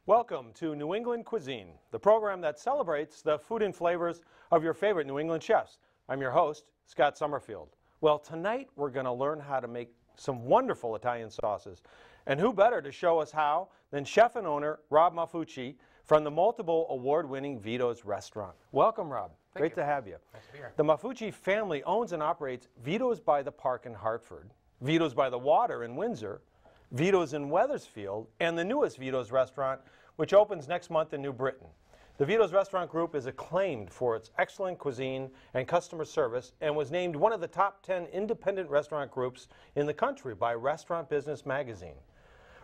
Welcome to New England Cuisine, the program that celebrates the food and flavors of your favorite New England chefs. I'm your host, Scott Summerfield. Well, tonight we're going to learn how to make some wonderful Italian sauces. And who better to show us how than chef and owner Rob Maffucci from the multiple award-winning Vito's restaurant. Welcome, Rob. Great to have you. Nice to be here. The Maffucci family owns and operates Vito's by the Park in Hartford, Vito's by the Water in Windsor, Vito's in Wethersfield, and the newest Vito's restaurant, which opens next month in New Britain. The Vito's Restaurant Group is acclaimed for its excellent cuisine and customer service and was named one of the top 10 independent restaurant groups in the country by Restaurant Business Magazine.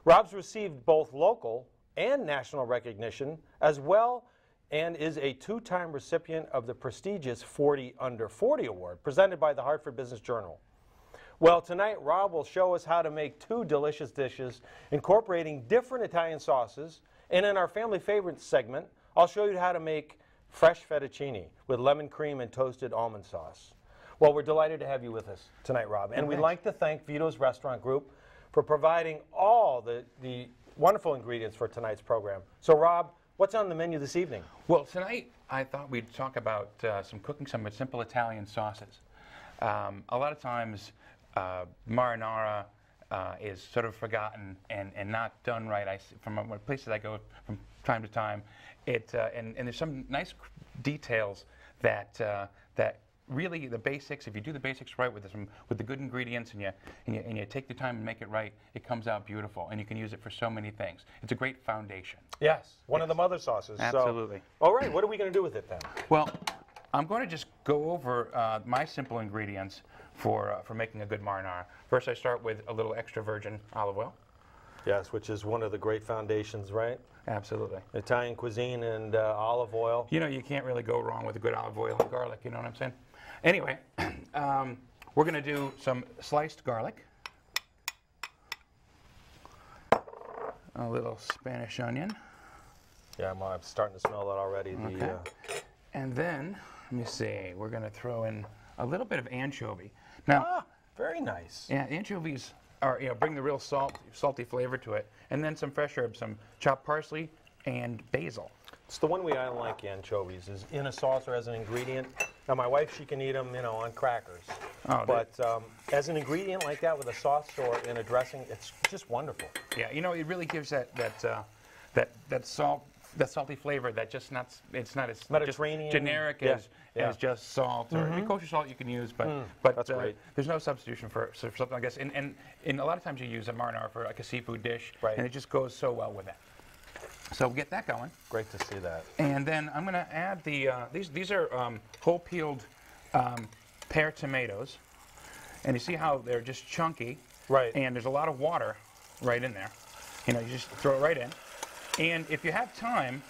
Rob's received both local and national recognition as well and is a two-time recipient of the prestigious 40 Under 40 Award presented by the Hartford Business Journal. Well, tonight Rob will show us how to make two delicious dishes incorporating different Italian sauces, and in our family favorites segment, I'll show you how to make fresh fettuccine with lemon cream and toasted almond sauce. Well, we're delighted to have you with us tonight, Rob, and we'd like to thank Vito's Restaurant Group for providing all the wonderful ingredients for tonight's program. So, Rob, what's on the menu this evening? Well, tonight I thought we'd talk about cooking some simple Italian sauces. A lot of times, marinara is sort of forgotten and not done right. From places I go from time to time, and there's some nice details that that really the basics. If you do the basics right with the good ingredients and you take the time and make it right, it comes out beautiful, and you can use it for so many things. It's a great foundation. Yes, one of the mother sauces. Absolutely. So, all right, what are we going to do with it then? Well, I'm going to just go over my simple ingredients for making a good marinara. First, I start with a little extra virgin olive oil. Yes, which is one of the great foundations, right? Absolutely. Italian cuisine and olive oil. You know, you can't really go wrong with a good olive oil and garlic, you know what I'm saying? Anyway, we're going to do some sliced garlic, a little Spanish onion. Yeah, I'm starting to smell that already. Okay. And then, let me see, we're going to throw in a little bit of anchovy. Now, very nice. Yeah, anchovies are, bring the real salty flavor to it. And then some fresh herbs, some chopped parsley and basil. It's the one way I like anchovies is in a sauce or as an ingredient. Now, my wife, she can eat them, on crackers. Oh, but as an ingredient like that with a sauce or in a dressing, it's just wonderful. Yeah, it really gives that salty flavor that it's not as Mediterranean, just generic as just salt or kosher salt you can use, but that's great. There's no substitution for something like this. And a lot of times you use a marinara for like a seafood dish, and it just goes so well with that. So we'll get that going. Great to see that. And then I'm going to add these are whole peeled pear tomatoes, and you see how they're just chunky, right? And there's a lot of water right in there. You just throw it right in. And if you have time,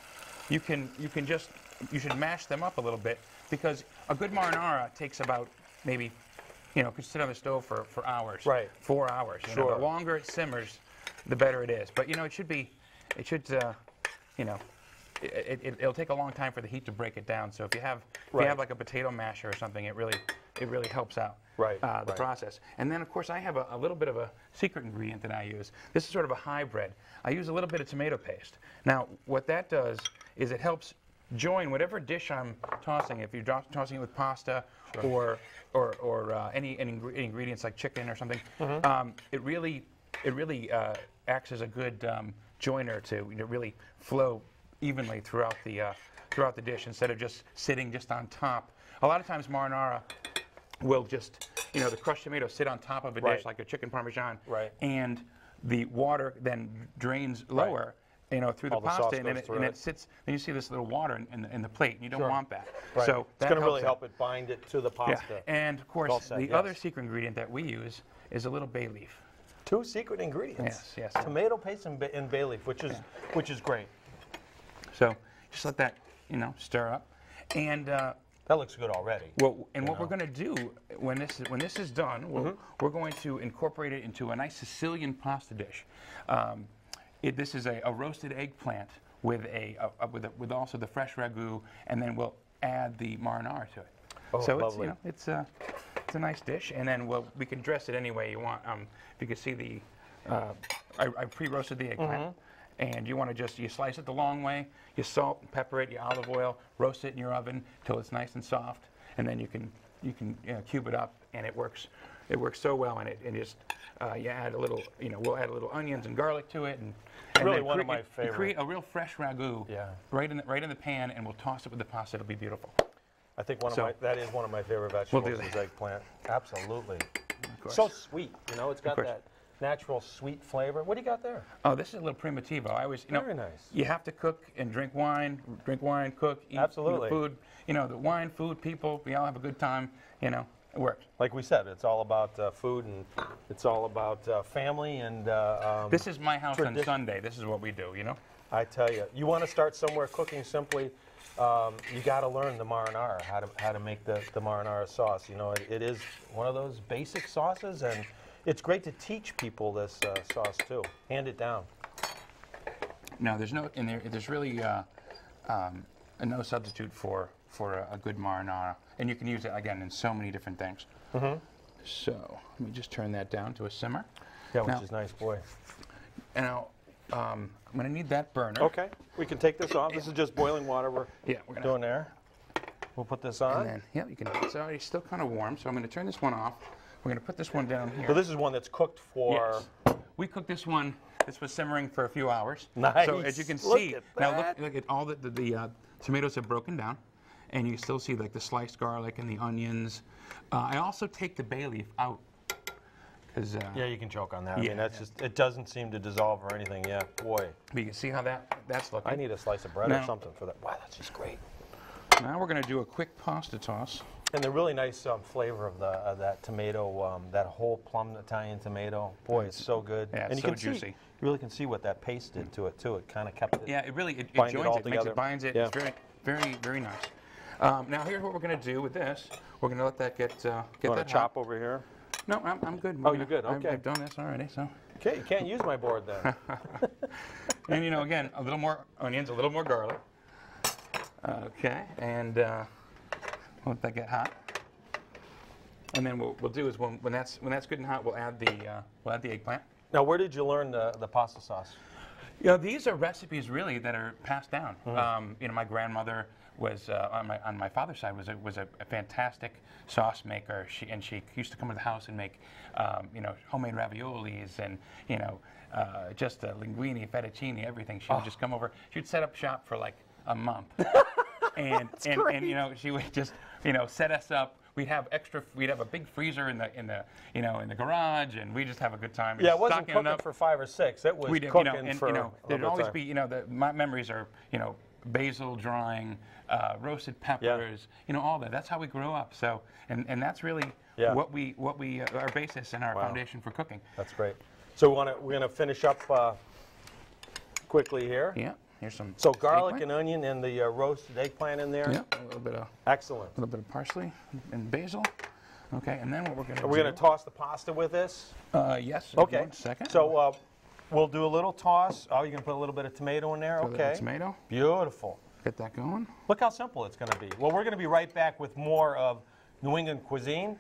you should mash them up a little bit, because a good marinara takes about maybe, could sit on the stove for hours. Right. 4 hours. Sure. The longer it simmers, the better it is. But it'll take a long time for the heat to break it down. So if you have like a potato masher or something, it really helps out the process. And then of course I have a little bit of a secret ingredient that I use. This is sort of a hybrid. I use a little bit of tomato paste. Now what that does is it helps join whatever dish I'm tossing. If you're tossing it with pasta or any ingredients like chicken or something, it really acts as a good joiner to really flow evenly throughout the dish instead of just sitting just on top. A lot of times marinara will just, the crushed tomato sit on top of a dish like a chicken parmesan, and the water then drains lower, through the pasta, and it sits. Then you see this little water in the plate, and you don't want that. Right. So it's going to really help it bind it to the pasta. Yeah. And of course, the other secret ingredient that we use is a little bay leaf. Two secret ingredients. Yes. Tomato paste and bay leaf, which is great. So just let that stir up, and that looks good already. Well, and what we're going to do when this is done, we're going to incorporate it into a nice Sicilian pasta dish. This is a roasted eggplant with also the fresh ragu, and then we'll add the marinara to it. Oh, so lovely. it's a nice dish, and then we can dress it any way you want. If you can see I pre-roasted the eggplant, And you want to just, you slice it the long way, you salt and pepper it, you olive oil, roast it in your oven till it's nice and soft, and then you can cube it up, and it works so well. And you add a little, we'll add a little onions and garlic to it, and really one of my favorites. You create a real fresh ragu, right in the pan, and we'll toss it with the pasta. It'll be beautiful. I think that is one of my favorite vegetables is eggplant. Absolutely. So sweet, it's got that natural sweet flavor. What do you got there? Oh, this is a little primitivo. I always, very nice. You have to cook and drink wine, cook, eat, absolutely. Eat food. The wine, food, people. We all have a good time. It works. Like we said, it's all about food, and it's all about family and. This is my house on Sunday. This is what we do. I tell you, you want to start somewhere cooking simply. You got to learn the marinara, how to make the marinara sauce. It is one of those basic sauces, and it's great to teach people this sauce too. Hand it down. Now, there's really no substitute for a good marinara, and you can use it again in so many different things. So let me just turn that down to a simmer. Yeah, which is nice, boy. And now I'm going to need that burner. Okay, we can take this off. This is just boiling water we're doing there. We'll put this on. And then, it's already still kind of warm, so I'm going to turn this one off. We're going to put this one down here. So this is one that's cooked for... Yes. We cooked this one. This was simmering for a few hours. Nice. So as you can see, now look at all the tomatoes have broken down, and you still see like the sliced garlic and the onions. I also take the bay leaf out. Yeah, you can choke on that. I mean, that's just, it doesn't seem to dissolve or anything. Yeah, boy. But you can see how that's looking. I need a slice of bread or something for that. Wow, that's just great. Now we're going to do a quick pasta toss. And the really nice flavor of that tomato, that whole plum Italian tomato. Boy, it's so good. Yeah, and it's so juicy. You really can see what that paste did to it too. It kind of kept it. Yeah, it joins it, binds it. Yeah. It's very, very, very nice. Now here's what we're going to do with this. We're going to let that get that chop over here. No, I'm good. Oh, you're good. Okay. I've done this already, so. Okay, you can't use my board then. And again, a little more onions, a little more garlic. Okay, and let that get hot. And then what we'll do is when that's good and hot, we'll add the eggplant. Now, where did you learn the pasta sauce? These are recipes really that are passed down. My grandmother was on my father's side was a fantastic sauce maker. She used to come to the house and make homemade raviolis and just linguine, fettuccine, everything. She would just come over. She'd set up shop for like a month, and she would just set us up. We'd have a big freezer in the garage, and we just have a good time. Yeah, it wasn't cooking for 5 or 6. It was cooking for there'd always be my memories are basil drying, roasted peppers, all that. That's how we grew up. So and that's really what we our basis and our foundation for cooking. That's great. So we're gonna finish up quickly here. Yeah. Here's some. So garlic and onion and the roasted eggplant in there. Yeah. A little bit of. Excellent. A little bit of parsley and basil. Okay. And then what we're gonna do. Are we gonna toss the pasta with this? Yes. Okay. 1 second. So we'll do a little toss. Oh, you can put a little bit of tomato in there. Okay. Tomato. Beautiful. Get that going. Look how simple it's gonna be. Well, we're gonna be right back with more of New England cuisine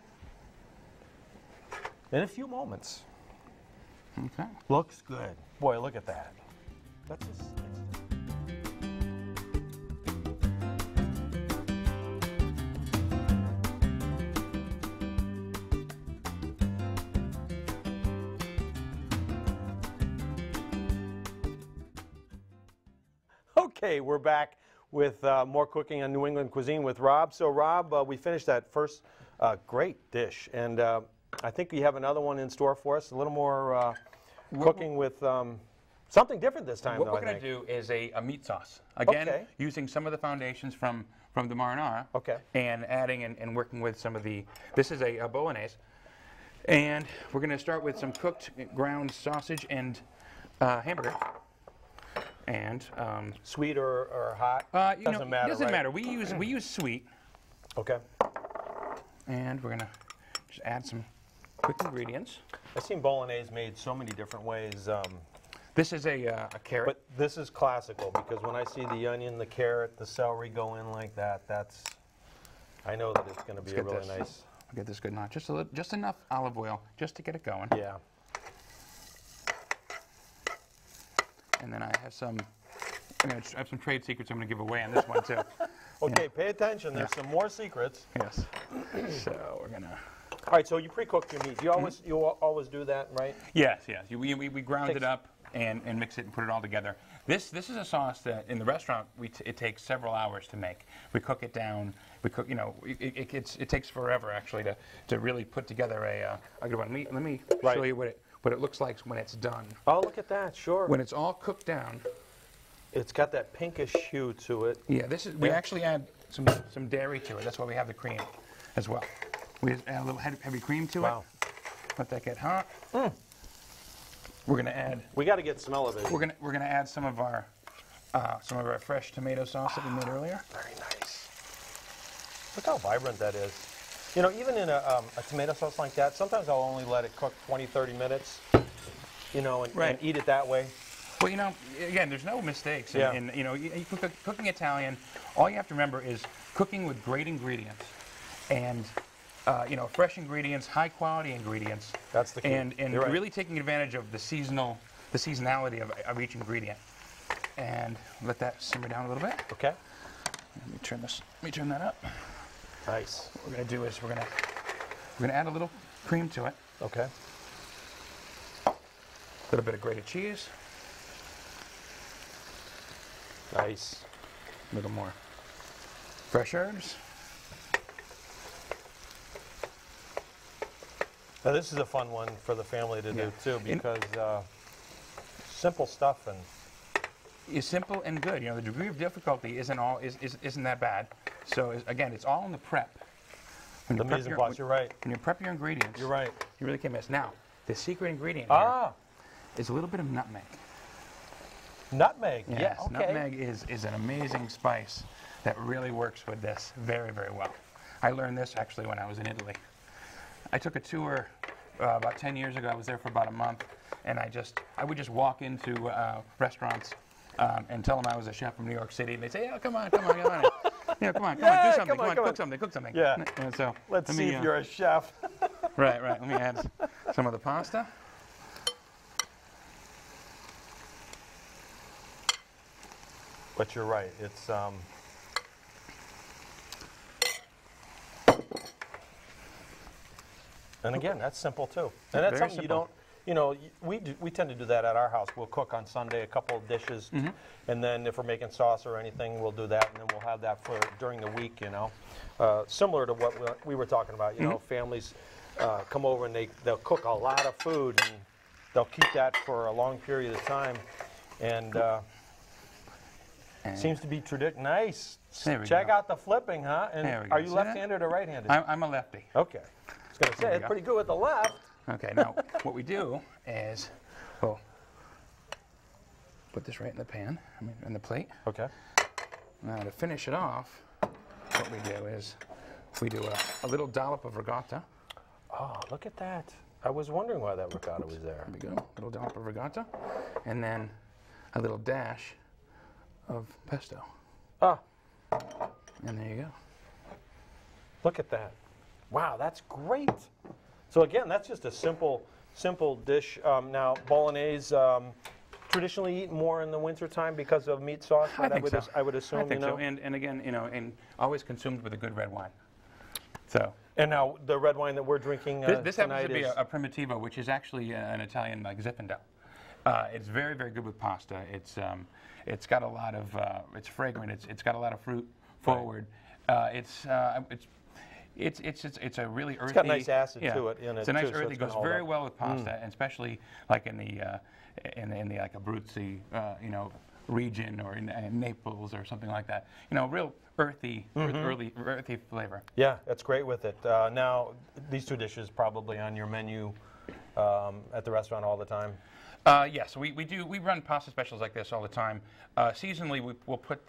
in a few moments. Okay. Looks good. Boy, look at that. That's just. Okay, we're back with more cooking on New England cuisine with Rob. So Rob, we finished that first great dish, and I think you have another one in store for us, a little more cooking with something different this time. What we're going to do is a meat sauce. Again, using some of the foundations from the marinara, and adding and working with some of the, this is a bolognese, and we're going to start with some cooked ground sausage and hamburger. And sweet or hot? Doesn't matter. Doesn't matter. We use sweet. Okay. And we're gonna just add some quick ingredients. I've seen bolognese made so many different ways. This is a carrot. But this is classical because when I see the onion, the carrot, the celery go in like that, I know that it's going to be a really nice. I'll get this good and hot. Just enough olive oil just to get it going. Yeah. and then I have some. I have some trade secrets I'm going to give away on this one too. Okay, pay attention. There's some more secrets. Yes. So we're gonna. All right. So you pre-cook your meat. You always do that, right? Yes. Yes. We ground it up and mix it and put it all together. This is a sauce that in the restaurant it takes several hours to make. We cook it down. We cook. It takes forever actually to really put together a good one. Let me show you what it looks like when it's done. Oh, look at that. Sure. When it's all cooked down. It's got that pinkish hue to it. Yeah, we actually add some dairy to it. That's why we have the cream as well. We just add a little heavy cream to it. Let that get hot. We're gonna add. We got to get some elevated. We're gonna add some of our fresh tomato sauce that we made earlier. Very nice. Look how vibrant that is. You know, even in a tomato sauce like that, sometimes I'll only let it cook 20, 30 minutes. You know, and eat it that way. Well, you know, again, there's no mistakes. Yeah. And you know, cooking Italian, all you have to remember is cooking with great ingredients, and you know, fresh ingredients, high quality ingredients. That's the key. And really taking advantage of the seasonality of each ingredient. And let that simmer down a little bit. Okay. Let me turn that up. Nice. What we're gonna do is we're gonna add a little cream to it. Okay. A little bit of grated cheese. Nice. A little more fresh herbs. Now this is a fun one for the family to do too, because simple stuff and is simple and good. You know, the degree of difficulty isn't that bad. So again, it's all in the prep. The mise en place. You're right. When you prep your ingredients, you're right. You really can't miss. Now, the secret ingredient here is a little bit of nutmeg. Nutmeg. Yes, Yeah. Okay. Nutmeg is an amazing spice that really works with this very, very well. I learned this actually when I was in Italy. I took a tour about 10 years ago. I was there for about a month, and I would just walk into restaurants and tell them I was a chef from New York City, and they'd say, "Yeah, come on. Yeah, come on, do something. Come on, cook something." Yeah. And so let's see if you're a chef. Right. Let me add some of the pasta. But you're right. It's and again, that's simple too. And that's something simple. You don't. You know, we tend to do that at our house. We'll cook on Sunday a couple of dishes, and then if we're making sauce or anything, we'll do that, and then we'll have that for during the week. You know, similar to what we were talking about. You know, families come over and they'll cook a lot of food, and they'll keep that for a long period of time, and seems to be nice. Check out the flipping, huh? And are you left-handed or right-handed? I'm a lefty. Okay. I was going to say, it's pretty good with the left. Okay, now what we do is we'll put this right in the pan, in the plate. Okay. Now to finish it off, what we do is we do a little dollop of ricotta. Oh, look at that. I was wondering why that ricotta was there. There we go, a little dollop of ricotta, and then a little dash of pesto. Ah. And there you go. Look at that. Wow, that's great. So again, that's just a simple dish. Now, bolognese, traditionally eaten more in the wintertime because of meat sauce. I think so. I would assume. I think so. And again, and always consumed with a good red wine. So. And now the red wine that we're drinking this happens to be a Primitivo, which is actually an Italian like Zinfandel. It's very, very good with pasta. It's got a lot of it's fragrant. It's got a lot of fruit forward. It's a really earthy. It's got a nice acid to it. It's a nice earthy. It goes very well with pasta, and especially like in the like Abruzzi, region, or in Naples or something like that. You know, real earthy, earthy flavor. Yeah, that's great with it. Now, these two dishes probably on your menu at the restaurant all the time. Yes, we run pasta specials like this all the time. Seasonally, we'll put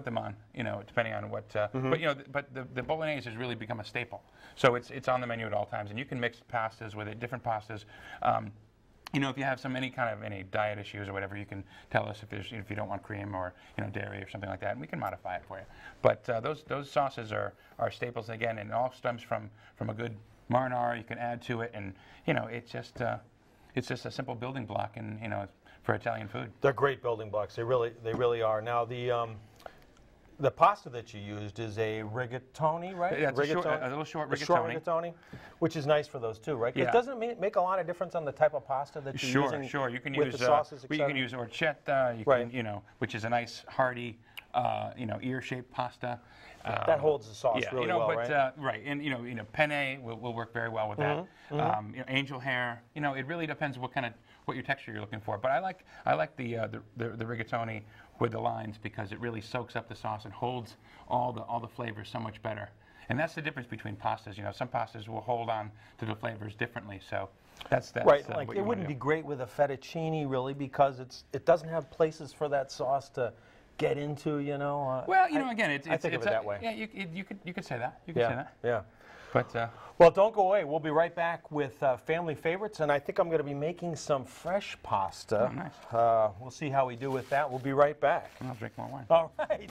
them on, depending on what. But the bolognese has really become a staple. So it's on the menu at all times, and you can mix pastas with it, different pastas. If you have any diet issues or whatever, you can tell us if you don't want cream or dairy or something like that, and we can modify it for you. But those sauces are staples again, and it all stems from a good marinara. You can add to it, and it's just a simple building block, and for Italian food. They're great building blocks. They really are. Now the pasta that you used is a rigatoni, right? Yeah, it's a little short rigatoni. Short rigatoni, which is nice for those too, right? Because doesn't it make a lot of difference on the type of pasta that you're using? Sure. You can with use the sauces, you can use orchetta. You can, which is a nice hearty, ear-shaped pasta. That holds the sauce really well, right? Right, and penne will work very well with that. Angel hair. It really depends what your texture you're looking for. But I like the rigatoni with the lines because it really soaks up the sauce and holds all the flavors so much better. And that's the difference between pastas. Some pastas will hold on to the flavors differently. So that's right. Like it wouldn't be great with a fettuccine really because it doesn't have places for that sauce to get into. Well, again, I think of it that way. Yeah, you could say that. You could say that. Yeah. But well, don't go away. We'll be right back with family favorites, and I think I'm going to be making some fresh pasta. Oh, nice. We'll see how we do with that. We'll be right back. I'll drink more wine. All right.